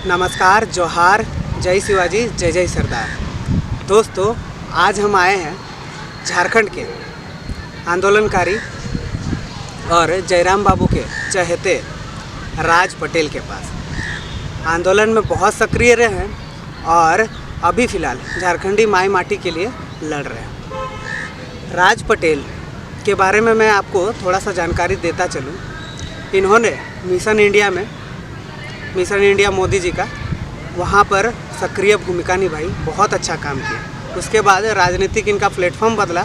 नमस्कार, जोहार, जय शिवाजी, जय जय सरदार। दोस्तों, आज हम आए हैं झारखंड के आंदोलनकारी और जयराम बाबू के चहेते राज पटेल के पास। आंदोलन में बहुत सक्रिय रहे हैं और अभी फ़िलहाल झारखंडी माई माटी के लिए लड़ रहे हैं। राज पटेल के बारे में मैं आपको थोड़ा सा जानकारी देता चलूँ। इन्होंने मिशन इंडिया मोदी जी का वहाँ पर सक्रिय भूमिका निभाई, बहुत अच्छा काम किया। उसके बाद राजनीतिक इनका प्लेटफॉर्म बदला,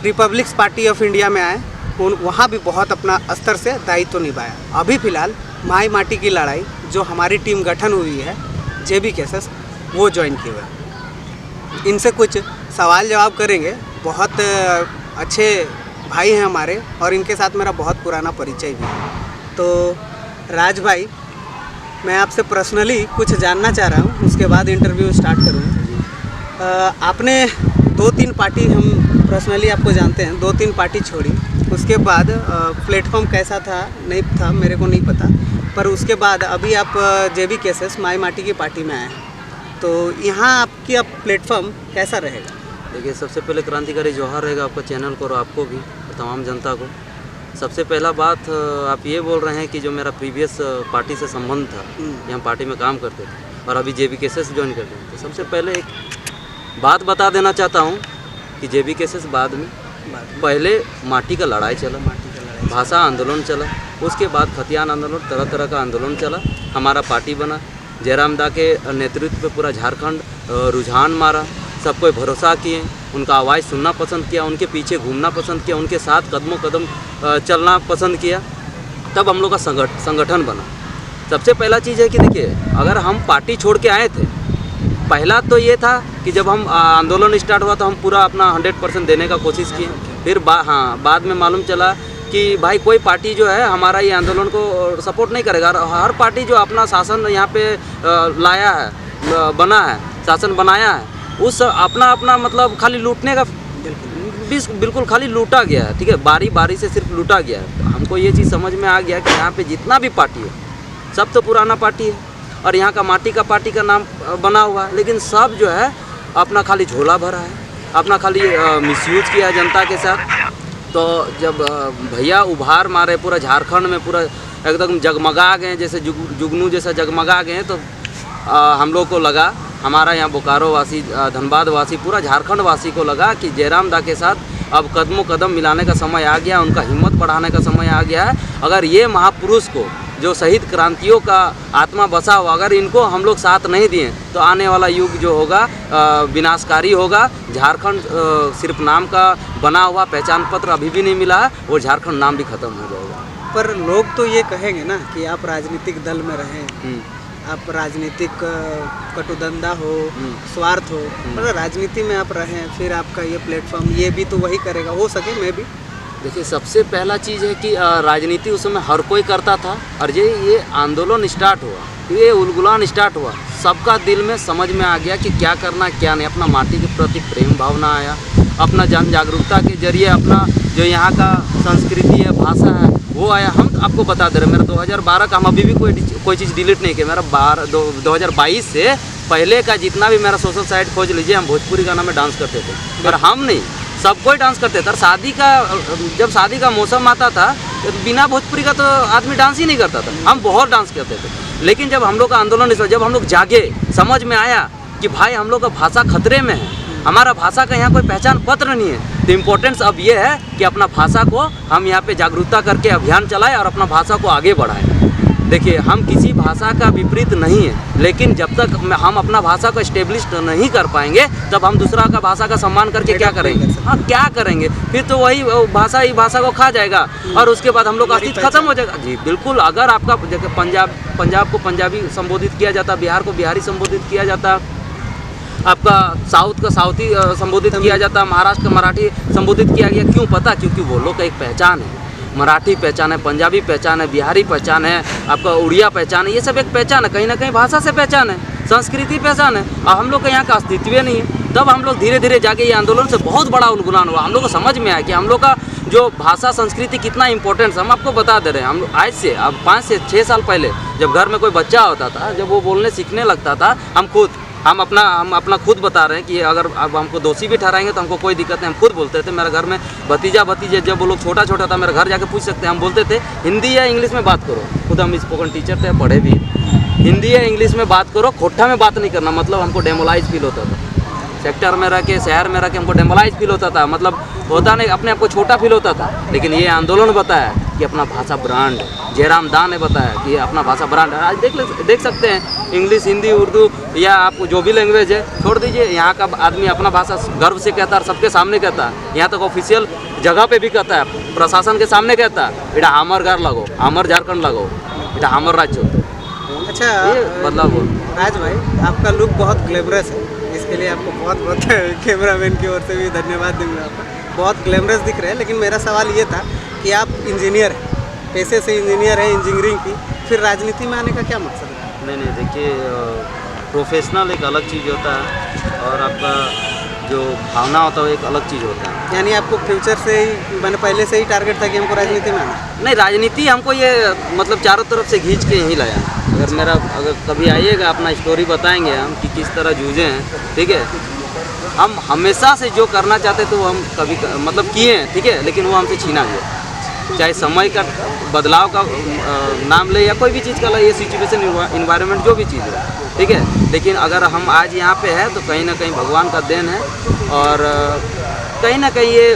रिपब्लिक्स पार्टी ऑफ इंडिया में आए, वहाँ भी बहुत अपना स्तर से दायित्व निभाया। अभी फ़िलहाल माई माटी की लड़ाई जो हमारी टीम गठन हुई है जेबी केसेस, वो ज्वाइन किए हुए। इनसे कुछ सवाल जवाब करेंगे। बहुत अच्छे भाई हैं हमारे और इनके साथ मेरा बहुत पुराना परिचय भी है। तो राज भाई, मैं आपसे पर्सनली कुछ जानना चाह रहा हूँ, उसके बाद इंटरव्यू स्टार्ट करूँगा। आपने 2-3 पार्टी, हम पर्सनली आपको जानते हैं, 2-3 पार्टी छोड़ी। उसके बाद प्लेटफॉर्म कैसा था नहीं था मेरे को नहीं पता, पर उसके बाद अभी आप जेबी केसेस माई माटी की पार्टी में आए हैं। तो यहाँ आपकी अब प्लेटफॉर्म कैसा रहेगा? देखिए, सबसे पहले क्रांतिकारी जोहार रहेगा आपका चैनल को और आपको भी, तमाम जनता को। सबसे पहला बात, आप ये बोल रहे हैं कि जो मेरा प्रीवियस पार्टी से संबंध था, कि हम पार्टी में काम करते थे और अभी जेबी केसेस ज्वाइन करते हैं, तो सबसे पहले एक बात बता देना चाहता हूँ कि जेबी केसेस बाद में पहले माटी का लड़ाई चला, भाषा आंदोलन चला, उसके बाद खतियान आंदोलन, तरह तरह का आंदोलन चला, हमारा पार्टी बना। जयराम दा के नेतृत्व पे पूरा झारखंड रुझान मारा, सब कोई भरोसा किए, उनका आवाज़ सुनना पसंद किया, उनके पीछे घूमना पसंद किया, उनके साथ कदमों कदम चलना पसंद किया। तब हम लोग का संगठन बना। सबसे पहला चीज़ है कि देखिए, अगर हम पार्टी छोड़ के आए थे, पहला तो ये था कि जब हम आंदोलन स्टार्ट हुआ तो हम पूरा अपना 100% देने का कोशिश किए। फिर बाद में मालूम चला कि भाई कोई पार्टी जो है हमारा ये आंदोलन को सपोर्ट नहीं करेगा। हर पार्टी जो अपना शासन यहाँ पे लाया है, बना है, शासन बनाया है, उस अपना मतलब खाली लूटने का बिल्कुल खाली लूटा गया है। ठीक है, बारी बारी से सिर्फ लूटा गया है। तो हमको ये चीज़ समझ में आ गया कि यहाँ पे जितना भी पार्टी है, सब तो पुराना पार्टी है और यहाँ का माटी का पार्टी का नाम बना हुआ है, लेकिन सब जो है अपना खाली झोला भरा है, अपना खाली मिसयूज किया है जनता के साथ। तो जब भैया उभार मारे पूरा झारखंड में, पूरा एकदम जगमगा गए, जैसे जुगनू जैसा जगमगा गए, तो हम लोग को लगा, हमारा यहाँ बोकारो वासी, धनबाद वासी, पूरा झारखंड वासी को लगा कि जयराम दा के साथ अब कदमों कदम मिलाने का समय आ गया, उनका हिम्मत बढ़ाने का समय आ गया है। अगर ये महापुरुष को, जो शहीद क्रांतियों का आत्मा बसा हुआ, अगर इनको हम लोग साथ नहीं दिए तो आने वाला युग जो होगा विनाशकारी होगा। झारखंड सिर्फ नाम का बना हुआ, पहचान पत्र अभी भी नहीं मिला है और झारखंड नाम भी खत्म हो जाएगा। पर लोग तो ये कहेंगे ना कि आप राजनीतिक दल में रहें, आप राजनीतिक कटुधंधा हो, स्वार्थ हो, मतलब राजनीति में आप रहें, फिर आपका ये प्लेटफॉर्म ये भी तो वही करेगा, हो सके मैं भी। देखिए, सबसे पहला चीज़ है कि राजनीति उस समय हर कोई करता था और ये आंदोलन स्टार्ट हुआ, ये उलगुलान स्टार्ट हुआ, सबका दिल में समझ में आ गया कि क्या करना क्या नहीं। अपना माटी के प्रति प्रेम भावना आया, अपना जन जागरूकता के जरिए अपना जो यहाँ का संस्कृति है, भाषा है, वो आया। हम आपको बता दे रहे हैं, मेरा 2012 का, हम अभी भी कोई चीज़ डिलीट नहीं किया। मेरा 2022 से पहले का जितना भी मेरा सोशल साइट खोज लीजिए, हम भोजपुरी गाना में डांस करते थे। पर हम नहीं, सब कोई डांस करते थे। और जब शादी का मौसम आता था, तो बिना भोजपुरी का तो आदमी डांस ही नहीं करता था। हम बहुत डांस करते थे। लेकिन जब हम लोग का आंदोलन, जब हम लोग जागे, समझ में आया कि भाई हम लोग का भाषा खतरे में है, हमारा भाषा का यहाँ कोई पहचान पत्र नहीं है, तो इम्पोर्टेंस अब ये है कि अपना भाषा को हम यहाँ पे जागरूकता करके अभियान चलाएं और अपना भाषा को आगे बढ़ाएं। देखिए, हम किसी भाषा का विपरीत नहीं है, लेकिन जब तक हम अपना भाषा को एस्टेब्लिश नहीं कर पाएंगे, तब हम दूसरा का भाषा का सम्मान करके क्या करेंगे? हाँ, क्या करेंगे? फिर तो वही भाषा ही भाषा को खा जाएगा और उसके बाद हम लोग का अस्तित्व खत्म हो जाएगा। जी बिल्कुल। अगर आपका पंजाब को पंजाबी संबोधित किया जाता, बिहार को बिहारी संबोधित किया जाता, आपका साउथ का साउथी संबोधित किया जाता, महाराष्ट्र का मराठी संबोधित किया गया। क्यों? पता, क्योंकि वो लोग का एक पहचान है, मराठी पहचान है, पंजाबी पहचान है, बिहारी पहचान है, आपका उड़िया पहचान है, ये सब एक पहचान है, कहीं ना कहीं भाषा से पहचान है। संस्कृति पहचान है, और हम लोग का यहाँ का अस्तित्व नहीं है। तब हम लोग धीरे धीरे जाके ये आंदोलन से बहुत बड़ा उलगुलान हुआ, हम लोग को समझ में आया कि हम लोग का जो भाषा संस्कृति कितना इंपॉर्टेंट है। हम आपको बता दे रहे हैं, हम लोग आज से अब 5 से 6 साल पहले जब घर में कोई बच्चा होता था, जब वो बोलने सीखने लगता था, हम अपना खुद बता रहे हैं कि अगर अब हमको दोषी भी ठहराएंगे तो हमको कोई दिक्कत नहीं। हम खुद बोलते थे, मेरे घर में भतीजे जब वो लोग छोटा छोटा था, मेरे घर जाके पूछ सकते हैं, हम बोलते थे हिंदी या इंग्लिश में बात करो। खुद हम स्पोकन टीचर थे, पढ़े भी, हिंदी या इंग्लिश में बात करो, खोट्ठा में बात नहीं करना। मतलब हमको डेमोलाइज फील होता था, सेक्टर में रह के, शहर में रह के हमको डेमोलाइज फील होता था, मतलब होता नहीं, अपने आप को छोटा फील होता था। लेकिन ये आंदोलन बताया कि अपना भाषा ब्रांड, जयराम दान ने बताया कि अपना भाषा ब्रांड है। आज देख सकते हैं, इंग्लिश, हिंदी, उर्दू या आपको जो भी लैंग्वेज है छोड़ दीजिए, यहाँ का आदमी अपना भाषा गर्व से कहता है, सबके सामने कहता है। यहाँ तक ऑफिशियल जगह पे भी कहता है, प्रशासन के सामने कहता है, इटा हमर घर लगो, हमर झारखंड लगो, इटा हमर राज्य। अच्छा, ये बदलाव हो। राज भाई, आपका लुक बहुत ग्लैमरस है, इसके लिए आपको बहुत बहुत कैमरामैन की ओर से भी धन्यवाद दूंगा आपको। बहुत ग्लैमरस दिख रहे हैं। लेकिन मेरा सवाल ये था कि आप इंजीनियर हैं, पैसे से इंजीनियर है, इंजीनियरिंग की, फिर राजनीति में आने का क्या मकसद है? नहीं, देखिए, प्रोफेशनल एक अलग चीज़ होता है और आपका जो भावना होता है वो एक अलग चीज़ होता है। यानी आपको फ्यूचर से ही, मैंने पहले से ही टारगेट था कि हमको राजनीति में आना? नहीं, राजनीति हमको ये मतलब चारों तरफ से खींच के यहीं लाया। अगर कभी आइएगा, अपना स्टोरी बताएंगे हम कि किस तरह जूझे हैं, ठीक है। हम हमेशा से जो करना चाहते थे वो हम कभी मतलब किए हैं, ठीक है, लेकिन वो हमसे छीना गया। चाहे समय का बदलाव का नाम ले या कोई भी चीज़ का ले, ये सिचुएशन, इन्वायरमेंट, जो भी चीज़ है, ठीक है। लेकिन अगर हम आज यहाँ पे हैं तो कहीं ना कहीं भगवान का देन है, और कहीं ना कहीं ये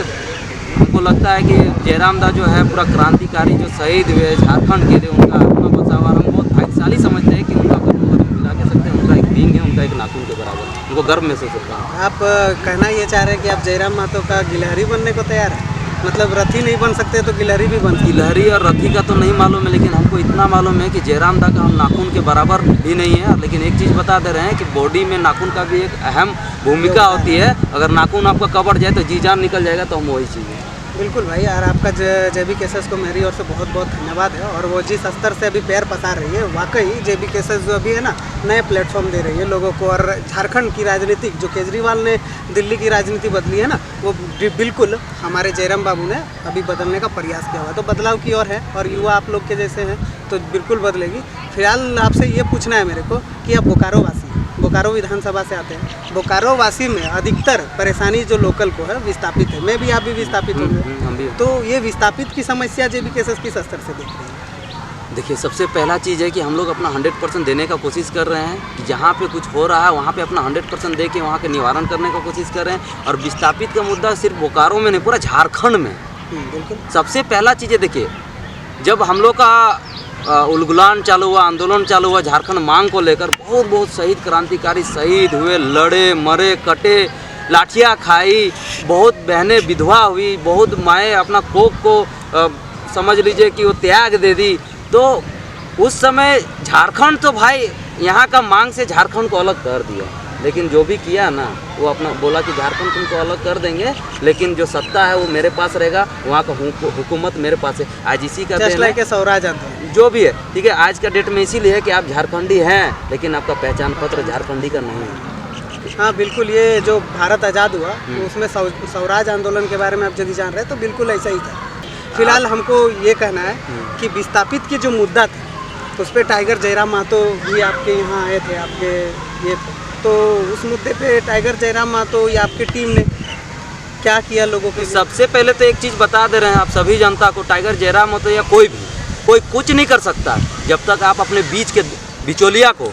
हमको लगता है कि जयराम दा जो है पूरा क्रांतिकारी जो शहीद हुए झारखंड के लिए, उनका अपना बचाव, हम बहुत भाग्यशाली समझते हैं कि उनका मिला के सकते हैं, उनका एक बींग है, उनका एक नाखून के बराबर, उनको गर्व महसूस होता है। आप कहना ये चाह रहे हैं कि आप जयराम महतो का गिलहरी बनने को तैयार है? मतलब रथी नहीं बन सकते तो गिलहरी भी बन सकते? गिलहरी और रथी का तो नहीं मालूम है, लेकिन हमको इतना मालूम है कि जयराम दा का हम नाखून के बराबर भी नहीं है। लेकिन एक चीज़ बता दे रहे हैं कि बॉडी में नाखून का भी एक अहम भूमिका होती है। अगर नाखून आपका कबर जाए तो जी जान निकल जाएगा, तो हम वही चीज़ है। बिल्कुल भाई, और आपका जेबी केसेस को मेरी ओर से बहुत बहुत धन्यवाद है। और वो जिस स्तर से अभी पैर पसार रही है, वाकई जेबी केसेस जो अभी है ना, नए प्लेटफॉर्म दे रही है लोगों को। और झारखंड की राजनीति, जो केजरीवाल ने दिल्ली की राजनीति बदली है ना, वो बिल्कुल हमारे जयराम बाबू ने अभी बदलने का प्रयास किया हुआ है। तो बदलाव की ओर है, और युवा आप लोग के जैसे हैं तो बिल्कुल बदलेगी। फिलहाल आपसे ये पूछना है मेरे को कि आप बोकारो वासी, बोकारो विधानसभा से आते हैं, बोकारो वासी में अधिकतर परेशानी जो लोकल को है, विस्थापित है। मैं भी, आप भी विस्थापित होंगे, हम भी। तो ये विस्थापित की समस्या जेबी केसेस किस स्तर से देख रहे हैं? देखिए, सबसे पहला चीज़ है कि हम लोग अपना 100% देने का कोशिश कर रहे हैं कि जहाँ पे कुछ हो रहा है वहाँ पे अपना 100% दे के वहाँ के निवारण करने का कोशिश कर रहे हैं। और विस्थापित का मुद्दा सिर्फ बोकारो में नहीं, पूरा झारखंड में। बिल्कुल। सबसे पहला चीज़ है, देखिए, जब हम लोग का उलगुलान चालू हुआ, आंदोलन चालू हुआ झारखंड मांग को लेकर, बहुत शहीद क्रांतिकारी शहीद हुए, लड़े, मरे, कटे, लाठियाँ खाई, बहुत बहनें विधवा हुई, बहुत माएँ अपना कोख को समझ लीजिए कि वो त्याग दे दी। तो उस समय झारखंड तो भाई यहाँ का मांग से झारखंड को अलग कर दिया। लेकिन जो भी किया ना, वो अपना बोला कि झारखंड तुमको अलग कर देंगे, लेकिन जो सत्ता है वो मेरे पास रहेगा, वहाँ का हुकूमत मेरे पास है। आज इसी का स्वराज आंदोलन जो भी है, ठीक है, आज का डेट में इसीलिए है कि आप झारखंडी हैं, लेकिन आपका पहचान पत्र झारखंडी का नहीं है। हाँ बिल्कुल, ये जो भारत आज़ाद हुआ तो उसमें स्वराज आंदोलन के बारे में आप यदि जान रहे हैं तो बिल्कुल ऐसा ही था। फिलहाल हमको ये कहना है कि विस्थापित की जो मुद्दा था उस पर टाइगर जयराम महतो भी आपके यहाँ आए थे, आपके ये थे, तो उस मुद्दे पे टाइगर जयराम महतो या आपकी टीम ने क्या किया लोगों के? सबसे पहले तो एक चीज़ बता दे रहे हैं आप सभी जनता को, टाइगर जयराम महतो या कोई कुछ नहीं कर सकता जब तक आप अपने बीच के बिचौलिया को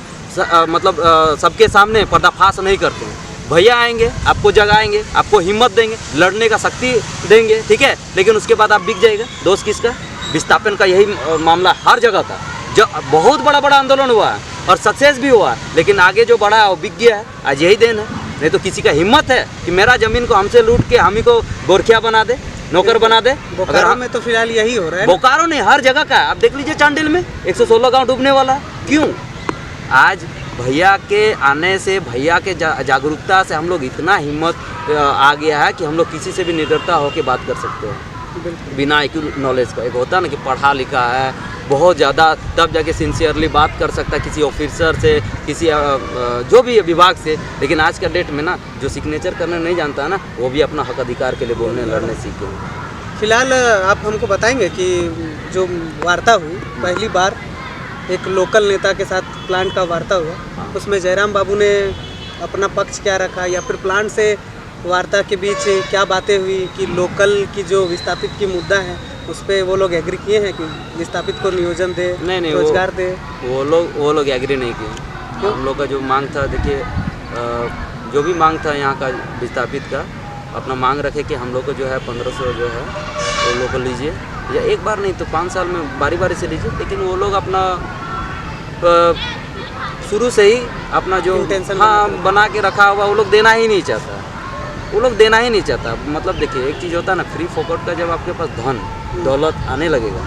मतलब सबके सामने पर्दाफाश नहीं करते हैं। भैया आएंगे, आपको जगाएंगे, आपको हिम्मत देंगे, लड़ने का शक्ति देंगे, ठीक है, लेकिन उसके बाद आप बिक जाएगा। दोष किसका? विस्थापन का यही मामला हर जगह था। जो बहुत बड़ा आंदोलन हुआ है और सक्सेस भी हुआ है, लेकिन आगे जो बढ़ा है वो बिक गया है। आज यही देन है। नहीं तो किसी का हिम्मत है कि मेरा ज़मीन को हमसे लूट के हम ही को गोरखिया बना दे, नौकर बना दे। बोकारो में तो फिलहाल यही हो रहा है। बोकारो नहीं, हर जगह का है। आप देख लीजिए, चांडिल में 116 गाँव डूबने वाला है। क्यों? आज भैया के आने से, भैया के जागरूकता से हम लोग इतना हिम्मत आ गया है कि हम लोग किसी से भी निडरता होकर बात कर सकते हैं बिना IQ नॉलेज का। एक होता है ना कि पढ़ा लिखा है, बहुत ज़्यादा, तब जाके सिंसियरली बात कर सकता है किसी ऑफिसर से, किसी जो भी विभाग से। लेकिन आज का डेट में ना जो सिग्नेचर करना नहीं जानता है ना, वो भी अपना हक अधिकार के लिए बोलने लड़ने सीख गए। फिलहाल आप हमको बताएंगे कि जो वार्ता हुई पहली बार एक लोकल नेता के साथ प्लांट का वार्ता हुआ, उसमें जयराम बाबू ने अपना पक्ष क्या रखा, या फिर प्लांट से वार्ता के बीच क्या बातें हुई कि लोकल की जो विस्थापित की मुद्दा है उस पर वो लोग एग्री किए हैं कि विस्थापित को नियोजन दे, नहीं रोजगार दे? वो लोग एग्री नहीं किए। हम लोग का जो मांग था, देखिए जो भी मांग था यहाँ का विस्थापित का, अपना मांग रखे कि हम लोग को जो है 1500 जो है वो लोग को लीजिए, या एक बार नहीं तो 5 साल में बारी बारी से लीजिए। लेकिन वो लोग अपना शुरू से ही अपना जो इंटेंशन बना के रखा हुआ, वो लोग देना ही नहीं चाहता, वो लोग देना ही नहीं चाहता। मतलब देखिए एक चीज़ होता है ना, फ्री फोकट का जब आपके पास धन दौलत आने लगेगा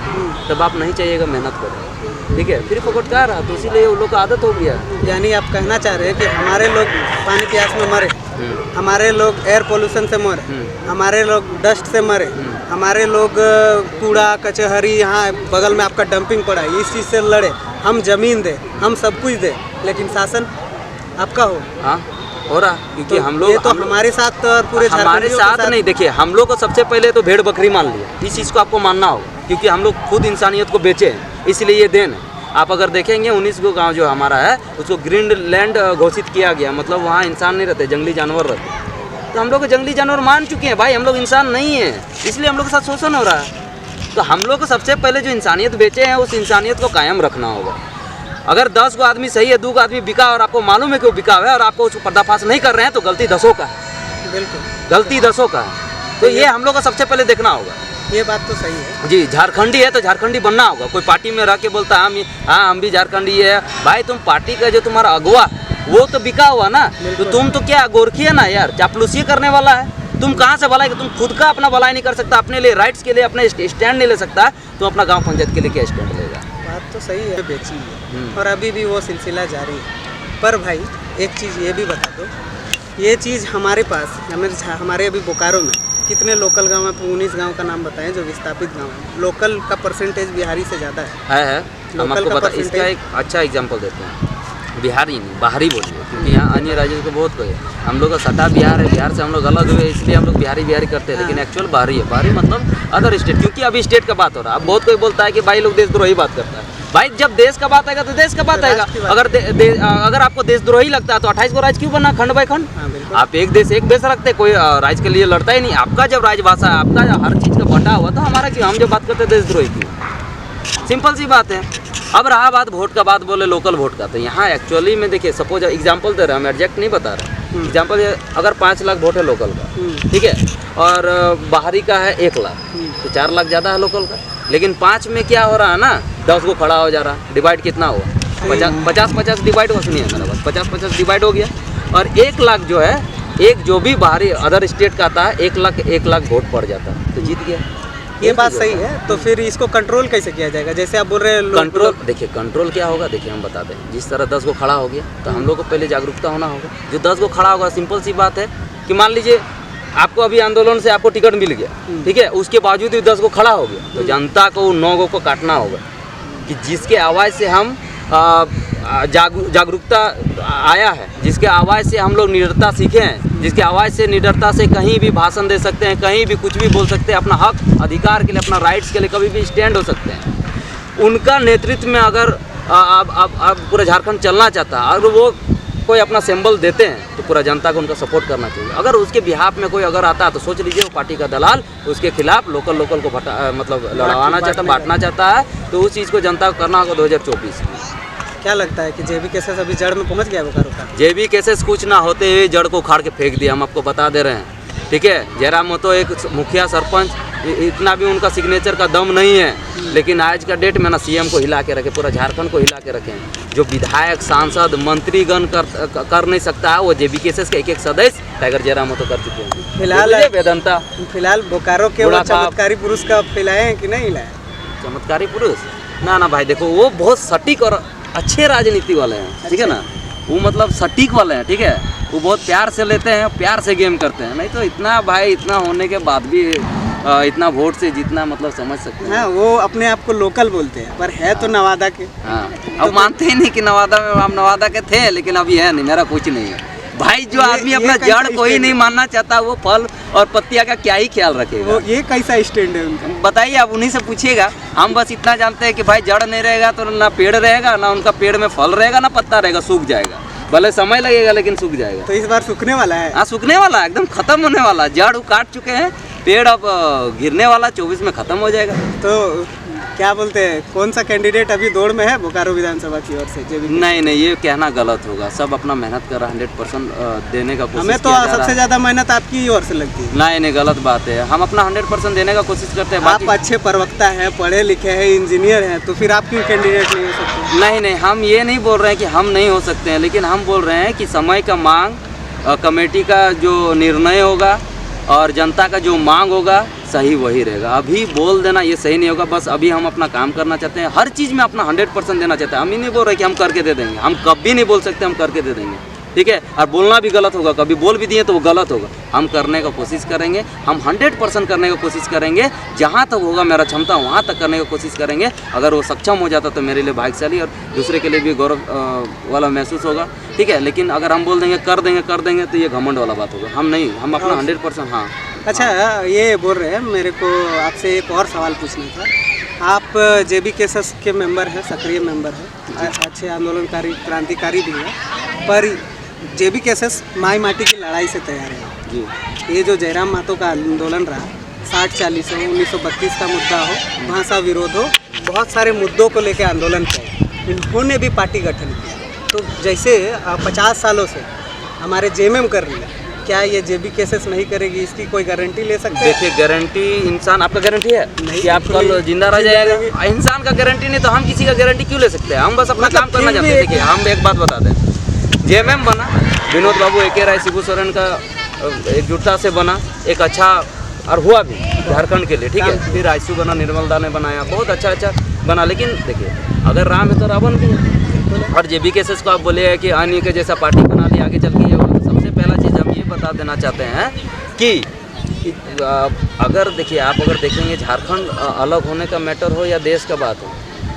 तब आप नहीं चाहिएगा मेहनत करें, ठीक है। फ्री फोकट का रहा तो इसीलिए वो लोग का आदत हो गया। यानी आप कहना चाह रहे हैं कि हमारे लोग पानी प्यास में मरे, हमारे लोग एयर पोल्यूशन से मरे, हमारे लोग डस्ट से मरे, हमारे लोग कूड़ा कचहरी यहाँ बगल में आपका डंपिंग पड़ा है, इस चीज़ से लड़े, हम जमीन दे, हम सब कुछ दे, लेकिन शासन आपका हो। हाँ हो रहा, क्योंकि तो हम लोग ये तो हमारे साथ और पूरे हमारे झारखंडियों के साथ नहीं। देखिए हम लोग को सबसे पहले तो भेड़ बकरी मान लिया, इस चीज़ को आपको मानना होगा, क्योंकि हम लोग खुद इंसानियत को बेचे हैं, इसलिए ये देन है। आप अगर देखेंगे 19 गो गांव जो हमारा है उसको ग्रीन लैंड घोषित किया गया, मतलब वहाँ इंसान नहीं रहते, जंगली जानवर रहते। तो हम लोग जंगली जानवर मान चुके हैं भाई, हम लोग इंसान नहीं है, इसलिए हम लोग के साथ शोषण हो रहा है। तो हम लोग को सबसे पहले जो इंसानियत बेचे हैं उस इंसानियत को कायम रखना होगा। अगर 10 गो आदमी सही है, 2 गो आदमी बिका और आपको मालूम है कि वो बिका है और आपको उसको पर्दाफाश नहीं कर रहे हैं, तो गलती 10 का है। बिल्कुल, गलती 10 का है। तो ये हम लोग को सबसे पहले देखना होगा। ये बात तो सही है जी, झारखंडी है तो झारखंडी बनना होगा। कोई पार्टी में रह के बोलता है हम भी झारखंडी है, भाई तुम पार्टी का जो तुम्हारा अगुआ वो तो बिका हुआ ना, तो तुम तो क्या गोरखी है ना यार, चापलूसी करने वाला है। तुम कहाँ से भलाई, तुम खुद का अपना भलाई नहीं कर सकता, अपने लिए राइट्स के लिए अपने स्टैंड नहीं ले सकता, तुम अपना गाँव पंचायत के लिए क्या स्टैंड लेगा? बात तो सही है, बेची है और अभी भी वो सिलसिला जारी है। पर भाई एक चीज़ ये भी बता दो, ये चीज़ हमारे पास हमारे अभी बोकारो में कितने लोकल गांव है? 19 गांव का नाम बताएं जो विस्थापित गांव है। लोकल का परसेंटेज बिहारी से ज़्यादा है। हम आपको बता, इसका एक अच्छा एग्जांपल देते हैं। बिहारी नहीं, बाहरी बोलिए, क्योंकि यहाँ अन्य राज्यों के बहुत कोई, हम लोग का सटा बिहार है, बिहार से हम लोग अलग हुए इसलिए हम लोग बिहारी करते हैं, लेकिन एक्चुअल बाहरी है। बाहरी मतलब अदर स्टेट, क्योंकि अभी स्टेट का बात हो रहा है। अब बहुत कोई बोलता है कि भाई लोग देशद्रोही बात करता है। भाई जब देश का बात आएगा तो देश का बात आएगा। अगर आपको देशद्रोही लगता है तो 28 गो राज्य क्यों बना खंड बाय खंड? आप एक देश रखते, कोई राज्य के लिए लड़ता ही नहीं। आपका जब राजभाषा है, आपका हर चीज़ का बटा हुआ, तो हमारा क्यों? हम जब बात करते हैं देशद्रोही क्यों? सिंपल सी बात है। अब रहा बात वोट का, बात बोले लोकल वोट का, तो यहाँ एक्चुअली में देखिए, सपोज एग्जांपल दे रहे हैं, हम एग्जैक्ट नहीं बता रहे। एग्जांपल अगर 5 लाख वोट है लोकल का, ठीक है, और बाहरी का है 1 लाख, तो 4 लाख ज़्यादा है लोकल का। लेकिन 5 में क्या हो रहा है ना, 10 को खड़ा हो जा रहा है, डिवाइड कितना हुआ? 50-50 डिवाइड हुआ। सुनिए मेरा बात, 50-50 डिवाइड हो गया, और 1 लाख जो है, एक जो भी बाहरी अदर स्टेट का आता है 1 लाख वोट पड़ जाता है, तो जीत गया। ये बात सही है। तो फिर इसको कंट्रोल कैसे किया जाएगा? जैसे आप बोल रहे हैं कंट्रोल, देखिए कंट्रोल क्या होगा, देखिए हम बता दें। जिस तरह 10 को खड़ा हो गया, तो हम लोग को पहले जागरूकता होना होगा। जो 10 को खड़ा होगा, सिंपल सी बात है कि मान लीजिए आपको अभी आंदोलन से आपको टिकट मिल गया, ठीक है, उसके बावजूद भी 10 को खड़ा हो गया, तो जनता को 9 को काटना होगा कि जिसके आवाज़ से हम जागरूकता आया है, जिसके आवाज़ से हम लोग निडरता सीखे हैं, जिसके आवाज़ से निडरता से कहीं भी भाषण दे सकते हैं, कहीं भी कुछ भी बोल सकते हैं, अपना हक अधिकार के लिए, अपना राइट्स के लिए कभी भी स्टैंड हो सकते हैं। उनका नेतृत्व में अगर अब पूरा झारखंड चलना चाहता है, अगर वो कोई अपना सिंबल देते हैं, तो पूरा जनता को उनका सपोर्ट करना चाहिए। अगर उसके बिहाफ में कोई अगर आता है, तो सोच लीजिए वो पार्टी का दलाल उसके खिलाफ लोकल को मतलब लड़वाना चाहता, बांटना चाहता है, तो उस चीज़ को जनता को करना होगा 2024 में। क्या लगता है कि जेबी केसेस अभी जड़ में पहुंच गया बोकारो का? जेबी केसेस कुछ ना होते हुए जड़ को उखाड़ के फेंक दिया, हम आपको बता दे रहे हैं, ठीक है। जयराम तो एक मुखिया सरपंच, इतना भी उनका सिग्नेचर का दम नहीं है, लेकिन आज का डेट में ना सीएम को हिला के रखे, पूरा झारखंड को हिला के रखे। जो विधायक, सांसद, मंत्रीगण कर नहीं सकता है, वो जेबी केसेस के एक सदस्य टाइगर जयराम तो कर चुके हैं। फिलहाल बोकारो के वो चमत्कारी पुरुष का फैलाए हैं कि नहीं हिलाए? चमत्कारी पुरुष ना भाई, देखो वो बहुत सटीक और अच्छे राजनीति वाले हैं, ठीक है ना। वो मतलब सटीक वाले हैं, ठीक है। वो बहुत प्यार से लेते हैं, प्यार से गेम करते हैं। नहीं तो इतना भाई, इतना होने के बाद भी इतना वोट से जीतना मतलब समझ सकते हैं। हाँ, वो अपने आप को लोकल बोलते हैं पर है तो नवादा के। हाँ, अब मानते ही नहीं कि नवादा में हम नवादा के थे, लेकिन अभी है नहीं, मेरा कुछ नहीं है भाई। जो आदमी अपना जड़ को ही नहीं मानना चाहता वो फल और पत्तियां का क्या ही ख्याल रखेगा। वो ये कैसा स्टैंड है उनका? बताइए, आप उन्हीं से पूछिएगा। हम बस इतना जानते हैं कि भाई जड़ नहीं रहेगा तो ना पेड़ रहेगा, ना उनका पेड़ में फल रहेगा, ना पत्ता रहेगा, सूख जाएगा। भले समय लगेगा लेकिन सूख जाएगा। तो इस बार सूखने वाला है। हाँ, सूखने वाला, एकदम खत्म होने वाला। जड़ काट चुके हैं, पेड़ अब गिरने वाला, 24 में खत्म हो जाएगा। तो क्या बोलते हैं, कौन सा कैंडिडेट अभी दौड़ में है बोकारो विधानसभा की ओर से? नहीं, ये कहना गलत होगा। सब अपना मेहनत कर रहा है, 100% देने का कोशिश हमें तो सबसे ज्यादा मेहनत आपकी ही ओर से लगती है। नहीं, गलत बात है। हम अपना 100% देने का कोशिश करते हैं। आप अच्छे प्रवक्ता हैं, पढ़े लिखे हैं, इंजीनियर हैं, तो फिर आप क्यों कैंडिडेट नहीं हो सकते? नहीं, हम ये नहीं बोल रहे हैं कि हम नहीं हो सकते हैं, लेकिन हम बोल रहे हैं कि समय का मांग, कमेटी का जो निर्णय होगा और जनता का जो मांग होगा सही वही रहेगा। अभी बोल देना ये सही नहीं होगा। बस अभी हम अपना काम करना चाहते हैं, हर चीज़ में अपना 100% देना चाहते हैं। हम ही नहीं बोल रहे कि हम करके दे देंगे, हम कभी नहीं बोल सकते हम करके दे देंगे, ठीक है। और बोलना भी गलत होगा, कभी बोल भी दिए तो वो गलत होगा। हम करने का कोशिश करेंगे, हम 100% करने का कोशिश करेंगे। जहाँ तक होगा मेरा क्षमता वहाँ तक करने का कोशिश करेंगे। अगर वो सक्षम हो जाता तो मेरे लिए भाग्यशाली और दूसरे के लिए भी गौरव वाला महसूस होगा, ठीक है। लेकिन अगर हम बोल देंगे कर देंगे तो ये घमंड वाला बात होगा। हम नहीं, हम अपना 100%। हाँ, अच्छा, ये बोल रहे हैं, मेरे को आपसे एक और सवाल पूछना था। आप जेबी केसेस के मेंबर हैं, सक्रिय मेंबर हैं, अच्छे आंदोलनकारी क्रांतिकारी भी हैं, पर जेबी केसेस माई माटी की लड़ाई से तैयार है जी। ये जो जयराम महतो का आंदोलन रहा, 60-40 हो, 1932 का मुद्दा हो, भाषा विरोध हो, बहुत सारे मुद्दों को लेकर आंदोलन किया। इन्होंने भी पार्टी गठन किया। तो जैसे 50 सालों से हमारे जेएमएम कर रही है, क्या ये जेबी केसेस नहीं करेगी, इसकी कोई गारंटी ले सकते हैं? देखिए, गारंटी इंसान, आपका गारंटी है नहीं कि आप कल जिंदा रह जाएगा? इंसान का गारंटी नहीं तो हम किसी का गारंटी क्यों ले सकते हैं? हम बस अपना काम करना चाहते हैं। देखिए, हम एक बात बता दें, जेएमएम बना, विनोद बाबू, AK राय, शिबू सोरेन का एकजुटता से बना, एक अच्छा और हुआ भी झारखंड के लिए, ठीक है। फिर आईसू बना, निर्मल दा ने बनाया, बहुत अच्छा बना। लेकिन देखिए, अगर राम है तो रावण भी है। और जेबी केसेस को आप बोले कि अन्य के जैसा पार्टी बना ली, आगे चल के ये होगा। सबसे पहला चीज़ हम ये बता देना चाहते हैं कि अगर देखिए, आप अगर देखेंगे झारखंड अलग होने का मैटर हो या देश का बात हो,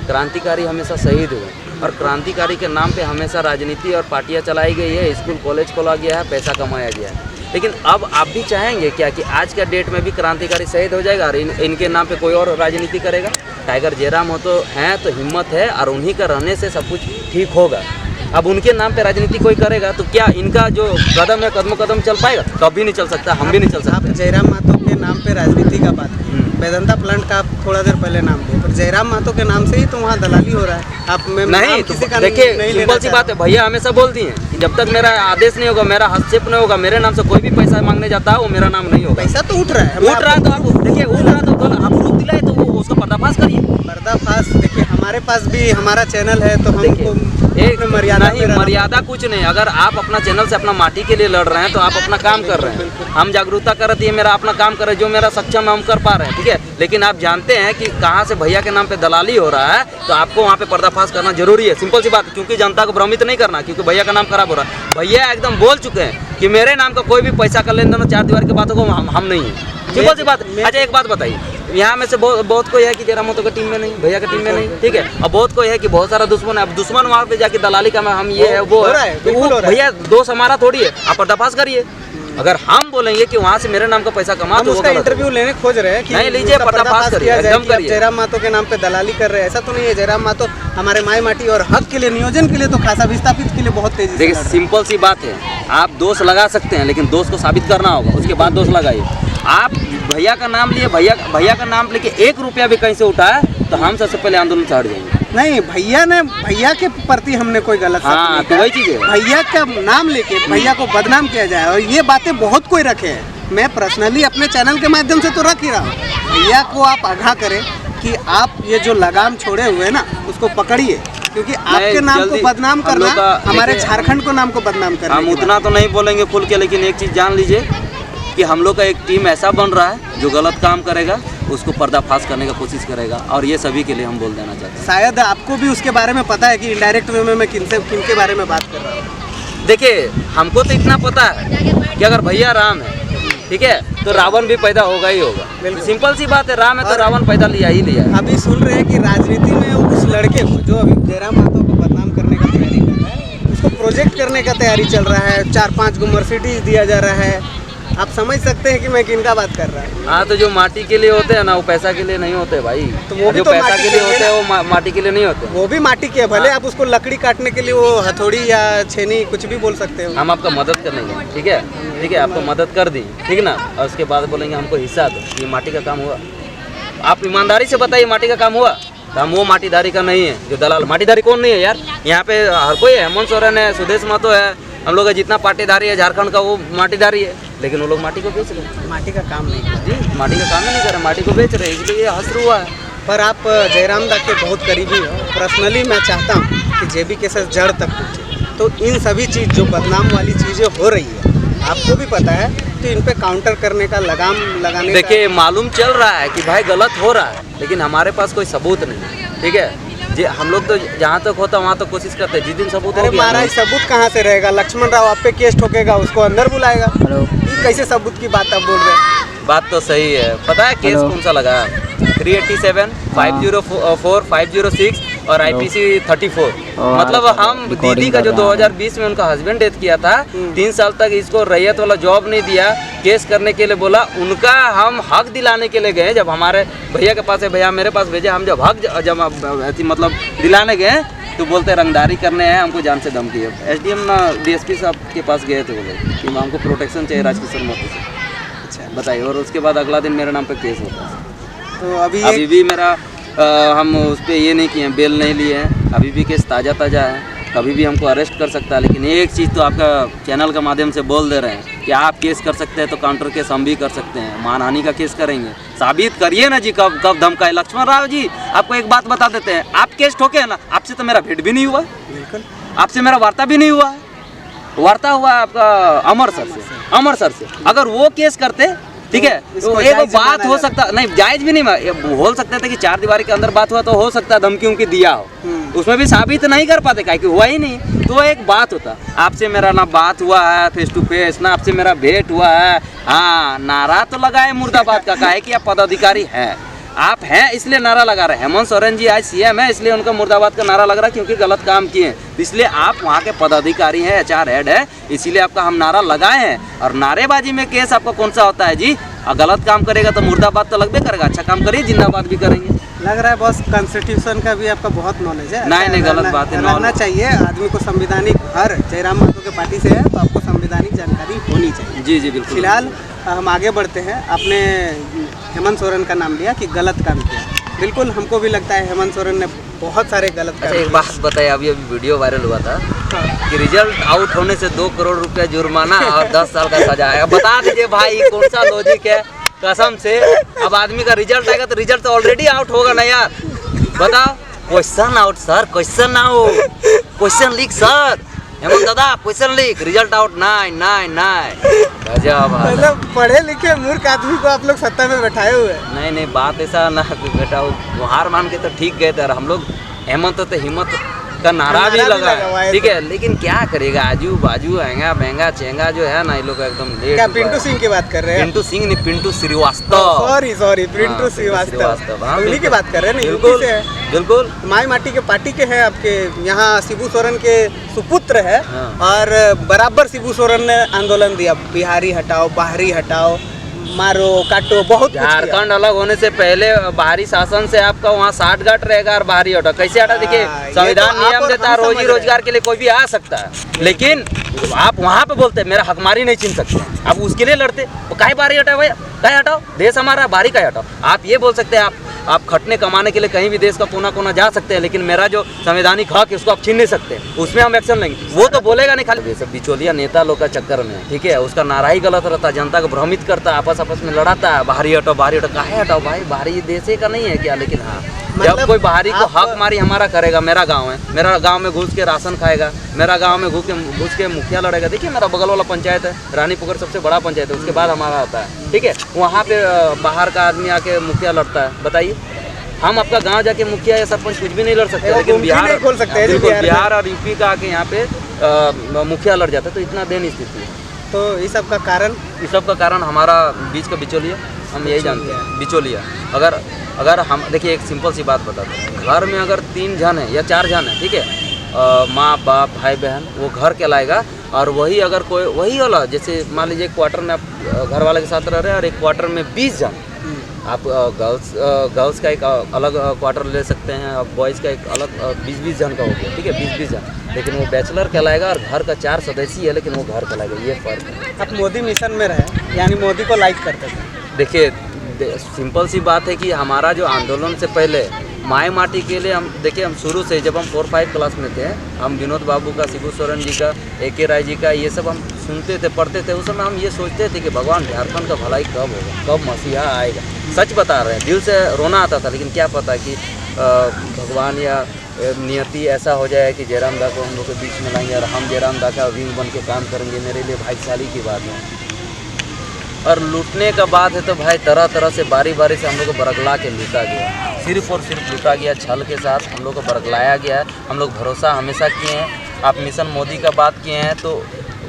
क्रांतिकारी हमेशा शहीद हुए और क्रांतिकारी के नाम पे हमेशा राजनीति और पार्टियां चलाई गई है, स्कूल कॉलेज खोला गया है, पैसा कमाया गया है। लेकिन अब आप भी चाहेंगे क्या कि आज का डेट में भी क्रांतिकारी शहीद हो जाएगा और इनके नाम पे कोई और राजनीति करेगा? टाइगर जयराम हो तो हैं, तो हिम्मत है और उन्हीं का रहने से सब कुछ ठीक होगा। अब उनके नाम पे राजनीति कोई करेगा तो क्या इनका जो कदम है कदम चल पाएगा? कभी नहीं चल सकता, हम भी नहीं चल सकते। आप जयराम महतो के नाम पे राजनीति का बात, वेदांता प्लांट का आप थोड़ा देर पहले नाम दिए, पर जयराम महतो के नाम से ही तो वहाँ दलाली हो रहा है। आप नहीं, किसी का देखिए, सिंपल सी बात है, भैया हमेशा बोलती हैं कि जब तक मेरा आदेश नहीं होगा, मेरा हस्तक्षेप नहीं होगा, मेरे नाम से कोई भी पैसा मांगने जाता है वो मेरा नाम नहीं होगा। पैसा तो उठ रहा है तो आप देखिए, उठ रहा है तो आप रोक दिलाए तो वो उसका पर्दाफाश करिए। पर्दाफाश देखिए, हमारे पास भी हमारा चैनल है तो हमको एक मर्यादा कुछ नहीं। अगर आप अपना चैनल से अपना माटी के लिए लड़ रहे हैं तो आप अपना काम कर रहे हैं। हम जागरूकता कर रहे हैं, मेरा अपना काम कर रहे हैं, जो मेरा सक्षम है हम कर पा रहे हैं, ठीक है। लेकिन आप जानते हैं कि कहाँ से भैया के नाम पे दलाली हो रहा है, तो आपको वहाँ पे पर्दाफाश करना जरूरी है। सिंपल सी बात है, क्योंकि जनता को भ्रमित नहीं करना, क्योंकि भैया का नाम खराब हो रहा है। भैया एकदम बोल चुके हैं कि मेरे नाम का कोई भी पैसा का लेन देन, चार दीवार की बातों को हम नहीं है। सिंपल सी बात। अच्छा, एक बात बताइए, यहाँ में से बहुत कोई है कि जयराम महतो की टीम में नहीं, भैया की टीम में नहीं, ठीक है। और बहुत कोई है कि बहुत सारा दुश्मन है। अब दुश्मन वहाँ पे जाके दलाली का हम ये है वो है, तो वो भैया दोस्त हमारा थोड़ी है। आप पर्दाफाश करिए। अगर हम बोलेंगे कि वहाँ से मेरे नाम का पैसा कमा तो उसका इंटरव्यू लेने खोज रहे हैं कि नहीं लीजिए, पर्दाफाश करिए, एकदम करिए। जयराम महतो के नाम पे दलाली कर रहे हैं, ऐसा तो नहीं है। जयराम महतो हमारे माई माटी और हक के लिए, नियोजन के लिए तो खासा विस्थापित के लिए बहुत तेजी से। देखिए, सिंपल सी बात है, आप दोष लगा सकते हैं लेकिन दोष को साबित करना होगा, उसके बाद दोष लगाइए। आप भैया का नाम लिए, भैया का नाम लेके 1 रुपया भी कहीं से उठाया तो हम सबसे पहले आंदोलन से हट जाएंगे। नहीं, भैया के प्रति हमने कोई गलत हाँ, तो वही चीज़ है। भैया का नाम लेके भैया को बदनाम किया जाए, और ये बातें बहुत कोई रखे हैं। मैं पर्सनली अपने चैनल के माध्यम से तो रख ही रहा हूँ। भैया को आप आगाह करें कि आप ये जो लगाम छोड़े हुए हैं ना, उसको पकड़िए, क्योंकि आपके नाम को बदनाम करना हमारे झारखंड को नाम को बदनाम करना। हम उतना तो नहीं बोलेंगे खुल के, लेकिन एक चीज़ जान लीजिए कि हम लोग का एक टीम ऐसा बन रहा है जो गलत काम करेगा उसको पर्दाफाश करने का कोशिश करेगा, और ये सभी के लिए हम बोल देना चाहते हैं। शायद आपको भी उसके बारे में पता है कि इनडायरेक्ट वे में मैं किनके बारे में बात कर रहा हूँ। देखिए, हमको तो इतना पता है कि अगर भैया राम है ठीक है, तो रावण भी पैदा होगा ही होगा। बिल्कुल। सिंपल सी बात है, राम है तो और- रावण पैदा लिया ही लिया है। अभी सुन रहे हैं कि राजनीति में उस लड़के को जो अभी जयराम महतो को बदनाम करने का तैयारी कर रहा है, उसको प्रोजेक्ट करने का तैयारी चल रहा है, 4-5 गो मर्सिडीज दिया जा रहा है। आप समझ सकते हैं कि मैं किनका बात कर रहा हूँ। हाँ, तो जो माटी के लिए होते हैं ना, वो पैसा के लिए नहीं होते भाई। तो वो भी जो तो पैसा माटी के के लिए लिए होते हैं वो माटी के लिए नहीं होते। वो भी माटी के है, भले हाँ। आप उसको लकड़ी काटने के लिए वो हथौड़ी या छेनी कुछ भी बोल सकते हो। हम आपका मदद करने गए, ठीक है, ठीक है, आपको मदद कर दी, ठीक ना, और उसके बाद बोलेंगे हमको हिस्सा दो, ये माटी का काम हुआ? आप ईमानदारी से बताइए माटी का काम हुआ? तो हम वो माटीदारी का नहीं है जो दलाल। माटीदारी कौन नहीं है यार, यहाँ पे हर कोई है, हेमंत सोरेन है, सुदेश महतो है, हम लोग का जितना पाटीदारी है झारखंड का वो माटीदारी है, लेकिन वो लोग माटी को बेच रहे हैं। माटी का काम नहीं है। जी, माटी का काम ही नहीं कर रहे, माटी को बेच रहे हैं, इसलिए ये हसर हुआ है। पर आप जयराम दा के बहुत करीबी हो। पर्सनली मैं चाहता हूँ कि जेबी के साथ जड़ तक पहुँचे। तो इन सभी चीज़ जो बदनाम वाली चीज़ें हो रही है, आपको भी पता है, तो इन पे काउंटर करने का लगाम लगाने देखिए, मालूम चल रहा है कि भाई गलत हो रहा है, लेकिन हमारे पास कोई सबूत नहीं है, ठीक है जी। हम लोग तो जहाँ तक होता वहाँ तक कोशिश करते हैं, जिस दिन सबूत अरे हो गया महाराज, सबूत कहाँ से रहेगा? लक्ष्मण राव आप पे केस ठोकेगा, उसको अंदर बुलाएगा। ये कैसे सबूत की बात आप बोल रहे हैं? बात तो सही है। पता है केस कौन सा लगा है? 387, 504, 506 और IPC 34। मतलब हम दीदी का जो 2020 में उनका हस्बैंड डेथ किया था, 3 साल तक इसको रैयत वाला जॉब नहीं दिया, केस करने के लिए बोला, उनका हम हक दिलाने के लिए गए। जब हमारे भैया के पास है, भैया मेरे पास भेजे, हम जब हक जब मतलब दिलाने गए तो बोलते रंगदारी करने हैं, हमको जान से धमकी है। SDM ना DSP साहब के पास गए थे, बोले कि हमको प्रोटेक्शन चाहिए राजकिशोर महतो से। अच्छा, बताइए, और उसके बाद अगला दिन मेरे नाम पे केस होता है। तो अभी अभी भी मेरा हम उस पर ये नहीं किए हैं, बेल नहीं लिए हैं, अभी भी केस ताज़ा है, कभी भी हमको अरेस्ट कर सकता है। लेकिन एक चीज़ तो आपका चैनल के माध्यम से बोल दे रहे हैं कि आप केस कर सकते हैं तो काउंटर केस हम भी कर सकते हैं, मानहानि का केस करेंगे। साबित करिए ना जी, कब कब धमकाए। लक्ष्मण राव जी, आपको एक बात बता देते हैं, आप केस ठोके हैं ना, आपसे तो मेरा भेंट भी नहीं हुआ, बिल्कुल आपसे मेरा वार्ता भी नहीं हुआ है। वार्ता हुआ है आपका अमर सर से। अगर वो केस करते, ठीक है, इसको तो एक जायज़ बात माना हो जाता सकता नहीं, जायज भी नहीं बोल सकते थे कि 4 दीवारी के अंदर बात हुआ, तो हो सकता है धमकी उनकी दिया हो, उसमें भी साबित नहीं कर पाते, काहे कि हुआ ही नहीं। तो एक बात होता, आपसे मेरा ना बात हुआ है फेस टू फेस, ना आपसे मेरा भेंट हुआ है। हाँ, नारा तो लगाए मुर्दाबाद का, काहे कि आप पदाधिकारी हैं, आप हैं इसलिए नारा लगा रहे हैं। हेमंत सोरेन जी आज CM है, इसलिए उनका मुर्दाबाद का नारा लग रहा है, क्योंकि गलत काम किए हैं, इसलिए आप वहाँ के पदाधिकारी हैं, HR हेड है, इसीलिए आपका हम नारा लगाए हैं। और नारेबाजी में केस आपका कौन सा होता है जी? गलत काम करेगा तो मुर्दाबाद तो लगबे करेगा, अच्छा काम करिए जिंदाबाद भी करेंगे। लग रहा है बॉस, कॉन्स्टिट्यूशन का भी आपका बहुत नॉलेज है। नहीं, गलत बात है। रहना चाहिए आदमी को संवैधानिक, हर जयराम महतो के पार्टी से है तो आपको संवैधानिक जानकारी होनी चाहिए। जी बिल्कुल। फिलहाल हम आगे बढ़ते हैं। आपने हेमंत सोरेन का नाम लिया कि गलत काम किया, बिल्कुल हमको भी लगता है हेमंत सोरेन ने बहुत सारे गलत काम अच्छा, एक बात बताइए, अभी वीडियो वायरल हुआ था कि रिजल्ट आउट होने से 2 करोड़ रुपया जुर्माना और 10 साल का सजा है। बता दीजिए भाई, कौन सा लॉजिक है? कसम से, अब आदमी का रिजल्ट आएगा तो रिजल्ट तो ऑलरेडी आउट होगा ना यार, बताओ। Question out sir, question out, question leak sir, Hemant दादा क्वेश्चन लीक, रिजल्ट आउट, नहीं। गजब। मतलब पढ़े लिखे मूर्ख आदमी को आप लोग सत्ता में बैठाए हुए हैं। नहीं, बात ऐसा ना बेटा, वो हार मान के तो ठीक गए थे, और हम लोग हेमंत तो हिम्मत का नारा भी लगा है, ठीक है, लेकिन क्या करेगा, आजू बाजू महंगा महंगा चेंगा जो है ना, ये लोग एकदम लेट। क्या पिंटू सिंह की बात कर रहे हैं? पिंटू सिंह नहीं, पिंटू श्रीवास्तव। सॉरी, पिंटू श्रीवास्तव, हाँ, उन्हीं की बात कर रहे हैं ना, बिल्कुल यूपी से है। बिल्कुल, माई माटी के पार्टी के हैं आपके यहाँ। शिबू सोरेन के सुपुत्र है, हाँ। और बराबर शिबू सोरेन ने आंदोलन दिया, बिहारी हटाओ, बाहरी हटाओ, मारो काटो, बहुत कुछ किया। झारखंड अलग होने से पहले बाहरी शासन से आपका वहाँ साठगांठ रहेगा और बाहरी हटा, कैसे हटा? देखिए, ये संविधान तो आप नियम और देता हम है, समझ रोजी रहे रोजगार के लिए कोई भी आ सकता है, लेकिन आप वहाँ पे बोलते हैं मेरा हकमारी नहीं छीन सकते, आप उसके लिए लड़ते, वो काहे बाहरी हटाओ भैया, काहे हटाओ, देश हमारा, बाहरी काहे हटाओ। आप ये बोल सकते हैं, आप खटने कमाने के लिए कहीं भी देश का कोना कोना जा सकते हैं, लेकिन मेरा जो संवैधानिक हक है उसको आप छीन नहीं सकते, उसमें हम एक्शन लेंगे। वो तो बोलेगा नहीं, खाली सब बिचौलिया नेता लोग का चक्कर में, ठीक है, उसका नारा ही गलत रहता है, जनता को भ्रमित करता है, आपस में लड़ाता है, बाहरी हटाओ, काहे हटाओ भाई, बाहरी देश का नहीं है क्या? लेकिन हाँ, जब कोई बाहरी को हक मारी हमारा करेगा, मेरा गांव है, मेरा गांव में घुस के राशन खाएगा, मेरा गांव में घुस के मुखिया लड़ेगा। देखिए, मेरा बगल वाला पंचायत है, रानी पुकर सबसे बड़ा पंचायत है, उसके बाद हमारा आता है, ठीक है, वहाँ पे बाहर का आदमी आके मुखिया लड़ता है। बताइए, हम आपका गांव जाके मुखिया या सरपंच कुछ भी नहीं लड़ सकते, लेकिन बिहार खोल सकते हैं, बिल्कुल, बिहार और यूपी का आके यहाँ पे मुखिया लड़ जाता है, तो इतना देन स्थिति है। तो इस सब का कारण इस सब का कारण हमारा बीच का बिचौलिया, हम यही जानते हैं, बिचौलिया। अगर हम देखिए, एक सिंपल सी बात बताते हैं, घर में अगर 3 जन है या 4 जन है, ठीक है, माँ बाप भाई बहन, वो घर कहलाएगा। और वही अगर कोई वही वाला, जैसे मान लीजिए क्वार्टर में आप घर वाले के साथ रह रहे हैं और एक क्वार्टर में 20 जन, आप गर्ल्स का एक अलग क्वार्टर ले सकते हैं, और बॉयज़ का एक अलग 20-20 जन का हो गया, ठीक है, 20-20 जन, लेकिन वो बैचलर कहलाएगा। और घर का 4 सदस्य है लेकिन वो घर कहलाएगा, ये फ़र्क है। आप मोदी मिशन में रहे, यानी मोदी को लाइक करते थे। देखिए, सिंपल सी बात है कि हमारा जो आंदोलन से पहले माई माटी के लिए, हम देखिए, हम शुरू से जब हम 4-5 क्लास में थे, हम विनोद बाबू का, शिबू सोरेन जी का, AK राय जी का, ये सब हम सुनते थे, पढ़ते थे। उस समय हम ये सोचते थे कि भगवान झारखंड का भलाई कब होगा, कब मसीहा आएगा। सच बता रहे हैं, दिल से रोना आता था, लेकिन क्या पता कि भगवान या नियति ऐसा हो जाए कि जयराम दा को हम लोग के बीच में लाएंगे और हम जयराम दा का विंग बन के काम करेंगे। मेरे लिए भाग्यशाली की बात है। और लूटने का बात है तो भाई, तरह तरह से बारी बारी से हम लोग को बरगला के लूटा गया, सिर्फ और सिर्फ लूटा गया, छल के साथ हम लोग को बरगलाया गया है। हम लोग भरोसा हमेशा किए हैं। आप मिशन मोदी का बात किए हैं, तो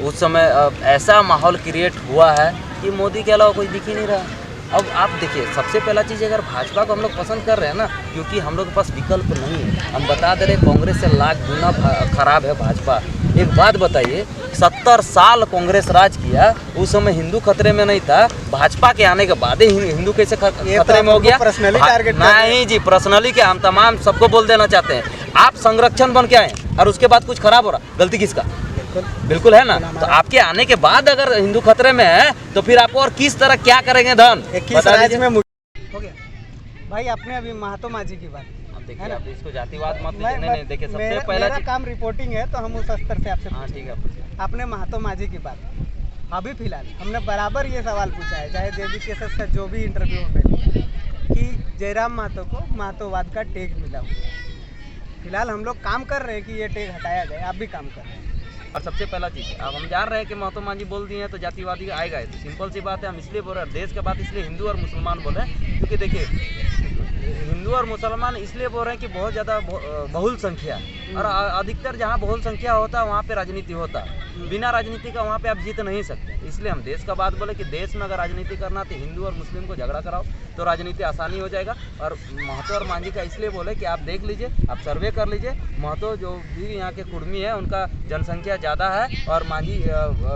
उस समय ऐसा माहौल क्रिएट हुआ है कि मोदी के अलावा कोई दिख ही नहीं रहा। अब आप देखिए, सबसे पहला चीज़, अगर भाजपा को हम लोग पसंद कर रहे हैं ना, क्योंकि हम लोग के पास विकल्प नहीं है। हम बता दे रहे, कांग्रेस से लाख गुना खराब है भाजपा। एक बात बताइए, 70 साल कांग्रेस राज किया, उस समय हिंदू खतरे में नहीं था। भाजपा के आने के बाद ही हिंदू कैसे खतरे में हो गया? पर्सनली टारगेट नहीं जी, पर्सनली क्या, हम तमाम सबको बोल देना चाहते हैं। आप संरक्षण बन के आए और उसके बाद कुछ खराब हो रहा, गलती किसका? बिल्कुल है ना। तो आपके आने के बाद अगर हिंदू खतरे में है, तो फिर आपको और किस तरह क्या करेंगे धन? 21 राज्य में हो गया। भाई, आपने अभी महात्मा मांझी की बात, देखिए, आप इसको जातिवाद मत लीजिए। मैं- नहीं, देखिए, सबसे मेरा पहला काम रिपोर्टिंग है, तो हम उस स्तर से आपसे हाँ, ठीक है। आपने महात्मा मांझी की बात, अभी फिलहाल हमने बराबर ये सवाल पूछा है, चाहे जेबी केसस का जो भी इंटरव्यू हमने लिया, कि जयराम महतो को महतोवाद का टैग मिला हुआ है। फिलहाल हम लोग काम कर रहे हैं कि ये टैग हटाया जाए, आप भी काम कर रहे हैं। और सबसे पहला चीज़, अब हम जान रहे हैं कि महात्मा मांझी बोल दिए हैं तो जातिवादी आएगा। तो सिंपल सी बात है, हम इसलिए बोल रहे हैं, देश का बात इसलिए हिंदू और मुसलमान बोल रहे हैं, क्योंकि देखिए, हिंदू और मुसलमान इसलिए बोल रहे हैं कि बहुत ज़्यादा बहुल संख्या, और अधिकतर जहाँ बहुल संख्या होता है वहाँ पे राजनीति होता है। बिना राजनीति का वहाँ पे आप जीत नहीं सकते। इसलिए हम देश का बात बोले कि देश में अगर राजनीति करना तो हिंदू और मुस्लिम को झगड़ा कराओ, तो राजनीति आसानी हो जाएगा। और महतो और मांझी का इसलिए बोले कि आप देख लीजिए, आप सर्वे कर लीजिए, महतो जो भी यहाँ के कुर्मी है उनका जनसंख्या ज़्यादा है और मांझी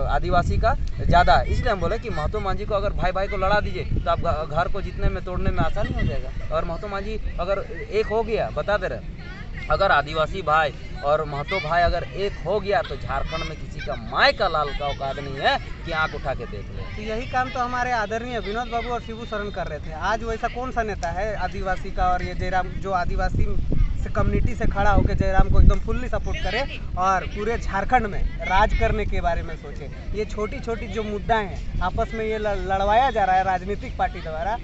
आदिवासी का ज़्यादा है। इसलिए हम बोले कि महतो मांझी को अगर भाई भाई को लड़ा दीजिए तो आप घर को जीतने में, तोड़ने में आसानी हो जाएगा। और महतो मांझी अगर एक हो गया, बता दे रहे, अगर आदिवासी भाई और महतो भाई अगर एक हो गया तो झारखंड में किसी का माय का लाल का औकात नहीं है कि आंख उठा के देख ले। तो यही काम तो हमारे आदरणीय विनोद बाबू और शिबू सोरेन कर रहे थे। आज वैसा कौन सा नेता है आदिवासी का, और ये जयराम जो आदिवासी से कम्युनिटी से खड़ा होकर जयराम को एकदम फुल्ली सपोर्ट करे और पूरे झारखंड में राज करने के बारे में सोचे? ये छोटी छोटी जो मुद्दा हैं आपस में ये लड़वाया जा रहा है राजनीतिक पार्टी द्वारा,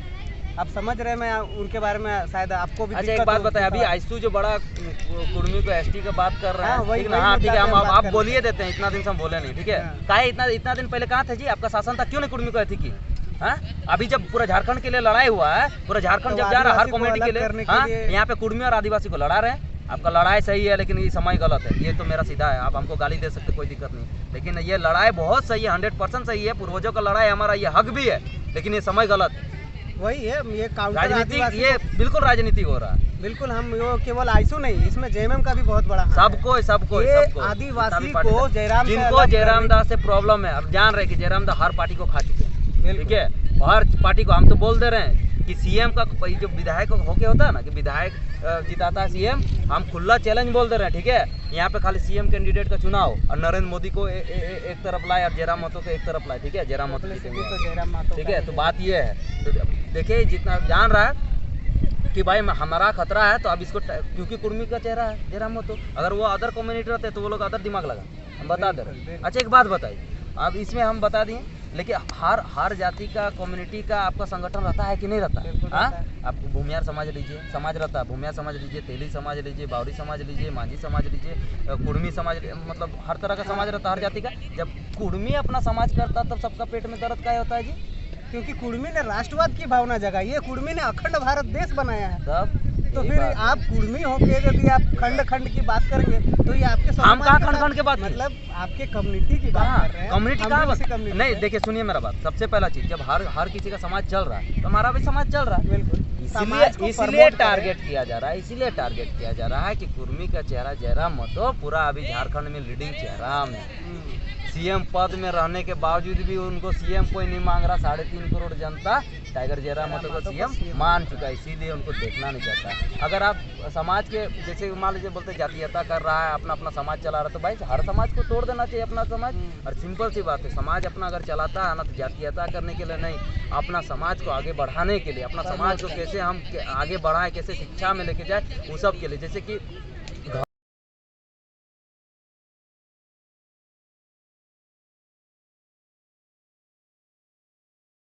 आप समझ रहे हैं। मैं उनके बारे में शायद आपको भी अच्छा, एक बात बताएं, अभी आइसू जो बड़ा कुर्मी को ST का बात कर रहा है, वही ठीक है, हाँ, ठीक है, हम आप बोलिए देते हैं, इतना दिन से हम बोले नहीं, ठीक है। काहे इतना दिन पहले कहाँ थे जी? आपका शासन था, क्यों नहीं कुर्मी को एथी की? हाँ, अभी जब पूरा झारखंड के लिए लड़ाई हुआ है, पूरा झारखंड जब जा रहा है हर कम्युनिटी के लिए, हाँ, यहाँ पे कुर्मी और आदिवासी को लड़ा रहे हैं। आपका लड़ाई सही है, लेकिन ये समय गलत है। ये तो मेरा सीधा है, आप हमको गाली दे सकते, कोई दिक्कत नहीं, लेकिन ये लड़ाई बहुत सही है, 100% सही है। पूर्वजों का लड़ाई हमारा ये हक भी है, लेकिन ये समय गलत है। वही है, ये राजनीति, ये बिल्कुल राजनीति हो रहा है। बिल्कुल, हम वो केवल आइसू नहीं, इसमें JMM का भी बहुत बड़ा सबको आदिवासी को जयराम, जिनको जयराम दास से प्रॉब्लम है, अब जान रहे कि जयराम दास हर पार्टी को खा चुके हैं, ठीक है, हर पार्टी को। हम तो बोल दे रहे हैं कि CM का जो विधायक होके होता है ना, कि विधायक जिताता है CM, हम खुला चैलेंज बोल दे रहे हैं, ठीक है। यहाँ पे खाली CM कैंडिडेट का चुनाव और नरेंद्र मोदी को एक तरफ लाए और जयराम महतो को एक तरफ लाए, ठीक है, जयराम महतो जीतेंगे, ठीक है। तो बात ये है, तो देखिए, जितना जान रहा है कि भाई हमारा खतरा है, तो अब इसको, क्योंकि कुर्मी का चेहरा है जयराम महतो, अगर वो अदर कम्युनिटी रहते तो वो लोग अदर दिमाग लगा, हम बता दे रहे हैं। अच्छा, एक बात बताइए, अब इसमें हम बता दिए, लेकिन हर जाति का, कम्युनिटी का आपका संगठन रहता है कि नहीं रहता? हाँ, आप भूमियार समाज लीजिए, समाज रहता है, भूमियार समाज लीजिए, तेली समाज लीजिए, बावरी समाज लीजिए, मांझी समाज लीजिए, कुर्मी समाज, मतलब हर तरह का समाज रहता है हर जाति का। जब कुर्मी अपना समाज करता तब सबका पेट में दर्द क्या होता है जी? क्योंकि कुर्मी ने राष्ट्रवाद की भावना जगाई है, कुर्मी ने अखंड भारत देश बनाया है। तब तो यही फिर बात है। आप कुर्मी होके यदि आप खंड खंड की बात करेंगे तो ये आपके हम समाज कहाँ के खंड साथ- खंड की बात की? मतलब आपके कम्युनिटी की बात कर रहे हैं। कम्युनिटी हम कहाँ भी उसी बात community नहीं, से- देखिए सुनिए मेरा बात। सबसे पहला चीज, जब हर किसी का समाज चल रहा है तो हमारा भी समाज चल रहा है। बिल्कुल समाज को इसीलिए promote करें। टारगेट किया जा रहा है, इसीलिए टारगेट किया जा रहा है कि कुर्मी का चेहरा जयराम मतो पूरा अभी झारखंड में लीडिंग चेहरा में सीएम पद में रहने के बावजूद भी उनको सीएम कोई नहीं मांग रहा। 3.5 करोड़ जनता टाइगर जयराम मतो को सीएम मान चुका है, इसीलिए उनको देखना नहीं चाहता। अगर आप समाज के जैसे मान लीजिए बोलते जातीयता कर रहा है, अपना अपना समाज चला रहा है, तो भाई हर समाज को तोड़ देना चाहिए अपना समाज। और सिंपल सी बात है, समाज अपना अगर चलाता है ना तो जातीयता करने के लिए नहीं, अपना समाज को आगे बढ़ाने के लिए, अपना समाज को कैसे हम आगे बढ़ाएं, कैसे शिक्षा में लेके जाए, वो सब के लिए। जैसे कि